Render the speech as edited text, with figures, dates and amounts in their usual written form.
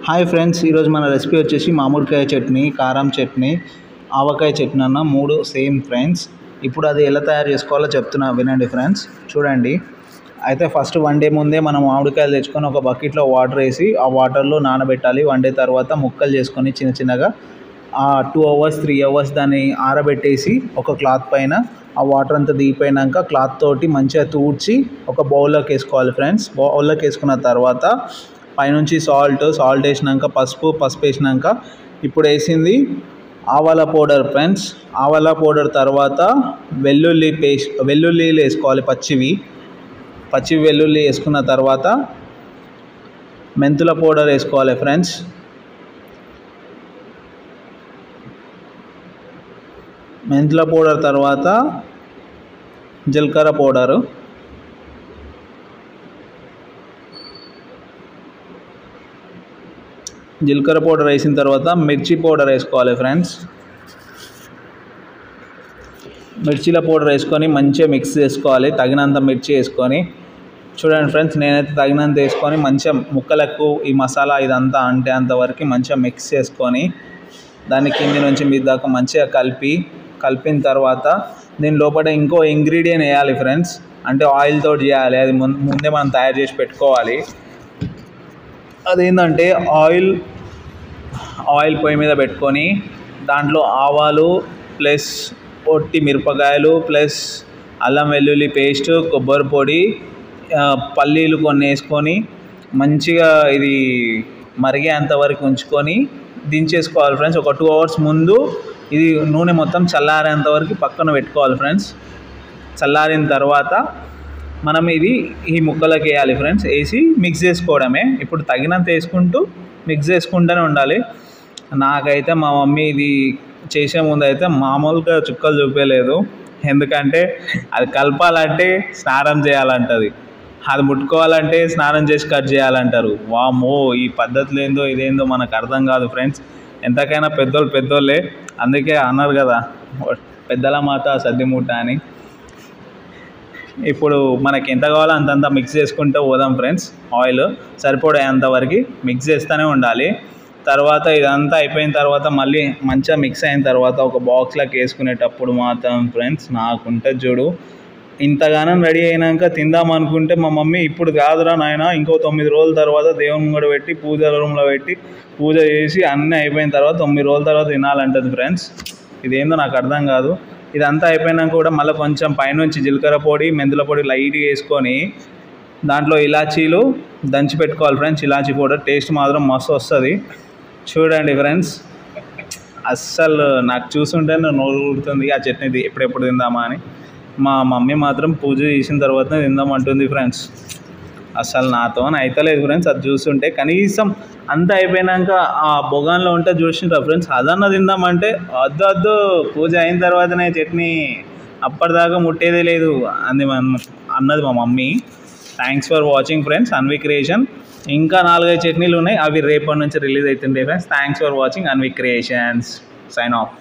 Hi friends, ఈరోజు మన recipe వచ్చేసి మామిడికాయ చట్నీ, కారం చట్నీ, ఆవకాయ చట్నీ అన్న 3 సేమ్ ఫ్రెండ్స్. ఇప్పుడు అది ఎలా తయారు చేసుకోవాలో చెప్తున్నా, వినండి ఫ్రెండ్స్. చూడండి, అయితే ఫస్ట్ వండే ముందే మనం మామిడికాయలు తెచ్చుకొని ఒక బకెట్లో వాటర్ వేసి ఆ వాటర్లో నానబెట్టాలి. వండే తర్వాత ముక్కలు చేసుకొని చిన్న చిన్నగా 2 అవర్స్ 3 అవర్స్ దాన్ని ఆరబెట్టేసి ఒక క్లాత్ పైన ఆ వాటర్ అంతా దిగిపోయినాక క్లాత్ తోటి మంచిగా తూడ్చి ఒక బౌల్లోకి వేసుకోవాలి ఫ్రెండ్స్. బౌల్లోకి వేసుకున్న తర్వాత పైనుంచి సాల్ట్ వేసినాక పసుపు వేసినాక ఇప్పుడు వేసింది ఆవాల పౌడర్ ఫ్రెండ్స్. ఆవాల పౌడర్ తర్వాత వెల్లుల్లిలు వేసుకోవాలి. పచ్చి వెల్లుల్లి వేసుకున్న తర్వాత మెంతుల పౌడర్ వేసుకోవాలి ఫ్రెండ్స్. మెంతుల పౌడర్ తర్వాత జీలకర్ర పౌడరు, జీలకర్ర పౌడర్ వేసిన తర్వాత మిర్చి పౌడర్ వేసుకోవాలి ఫ్రెండ్స్. మిర్చిల పౌడర్ వేసుకొని మంచిగా మిక్స్ చేసుకోవాలి. తగినంత మిర్చి వేసుకొని చూడండి ఫ్రెండ్స్, నేనైతే తగినంత వేసుకొని మంచిగా ముక్కలకు ఈ మసాలా ఇదంతా అంటే అంతవరకు మంచిగా మిక్స్ చేసుకొని దాన్ని కింది నుంచి మీద దాకా మంచిగా కలిపిన తర్వాత దీని లోపల ఇంకో ఇంగ్రీడియంట్ వేయాలి ఫ్రెండ్స్. అంటే ఆయిల్ తోటి చేయాలి. అది ముందే మనం తయారు చేసి పెట్టుకోవాలి. అదేంటంటే ఆయిల్ పొయ్యి మీద పెట్టుకొని దాంట్లో ఆవాలు ప్లస్ ఒట్టి మిరపకాయలు ప్లస్ అల్లం వెల్లుల్లి పేస్ట్, కొబ్బరి పొడి, పల్లీలు కొన్ని వేసుకొని మంచిగా ఇది మరిగేంత వరకు ఉంచుకొని దించేసుకోవాలి ఫ్రెండ్స్. ఒక 2 అవర్స్ ముందు ఇది నూనె మొత్తం చల్లారేంత వరకు పక్కన పెట్టుకోవాలి ఫ్రెండ్స్. చల్లారిన తర్వాత మనం ఈ ముక్కలకి వేయాలి ఫ్రెండ్స్. వేసి మిక్స్ చేసుకోవడమే. ఇప్పుడు తగినంత వేసుకుంటూ మిక్స్ చేసుకుంటూనే ఉండాలి. నాకైతే మా మమ్మీ ఇది చేసే ముందు అయితే మామూలుగా చుక్కలు చూపించలేదు. ఎందుకంటే అది కలపాలంటే స్నానం చేయాలంటది, అది ముట్టుకోవాలంటే స్నానం చేసి కట్ చేయాలంటారు. వామ్మో, ఈ పద్ధతులు ఏందో ఇదేందో మనకు అర్థం కాదు ఫ్రెండ్స్. ఎంతకైనా పెద్దోళ్ళే, అందుకే అన్నారు కదా పెద్దల మాట సద్ది మూట అని. ఇప్పుడు మనకి ఎంత కావాలో అంతంత మిక్స్ చేసుకుంటూ పోదాం ఫ్రెండ్స్. ఆయిల్ సరిపడేంత వరకు మిక్స్ చేస్తూనే ఉండాలి. తర్వాత ఇదంతా అయిపోయిన తర్వాత మళ్ళీ మంచిగా మిక్స్ అయిన తర్వాత ఒక బాక్స్లోకి వేసుకునేటప్పుడు మాత్రం ఫ్రెండ్స్ నాకుంటే చూడు, ఇంతగానం రెడీ అయినాక తిందాం అనుకుంటే మా మమ్మీ ఇప్పుడు కాదురా నాయన, ఇంకో 9 రోజుల తర్వాత దేవుని కూడా పెట్టి పూజ రూమ్లో పెట్టి పూజ చేసి అన్నీ అయిపోయిన తర్వాత 9 రోజుల తర్వాత తినాలంటది ఫ్రెండ్స్. ఇదేందో నాకు అర్థం కాదు. ఇదంతా అయిపోయినాక కూడా మళ్ళీ కొంచెం పైనుంచి జీలకర్ర పొడి, మెంతుల పొడి లైట్గా వేసుకొని దాంట్లో ఇలాచీలు దంచి పెట్టుకోవాలి ఫ్రెండ్స్. ఇలాచీ పౌడర్ టేస్ట్ మాత్రం మస్తు వస్తుంది. చూడండి ఫ్రెండ్స్, అస్సలు నాకు చూస్తుంటే నోరు ఊరుతుంది ఆ చట్నీ ఎప్పుడెప్పుడు తిందామా అని. మా మమ్మీ మాత్రం పూజ చేసిన తర్వాత తిందామంటుంది ఫ్రెండ్స్. అసలు నాతో అయితలేదు ఫ్రెండ్స్ అది చూస్తుంటే. కనీసం అంతా అయిపోయినాక ఆ బొగాన్లో ఉంటే చూసిండ్రా ఫ్రెండ్స్, అదన్నా తిందామంటే వద్దు పూజ అయిన తర్వాతనే చట్నీ, అప్పటిదాకా ముట్టేదే లేదు అన్నది మా mummy. Thanks for watching friends Anvi creation. ఇంకా 4-5 చట్నీలు ఉన్నాయి, అవి రేపటి నుంచి రిలీజ్ అవుతుండే friends. Thanks for watching Anvi creations. Sign of.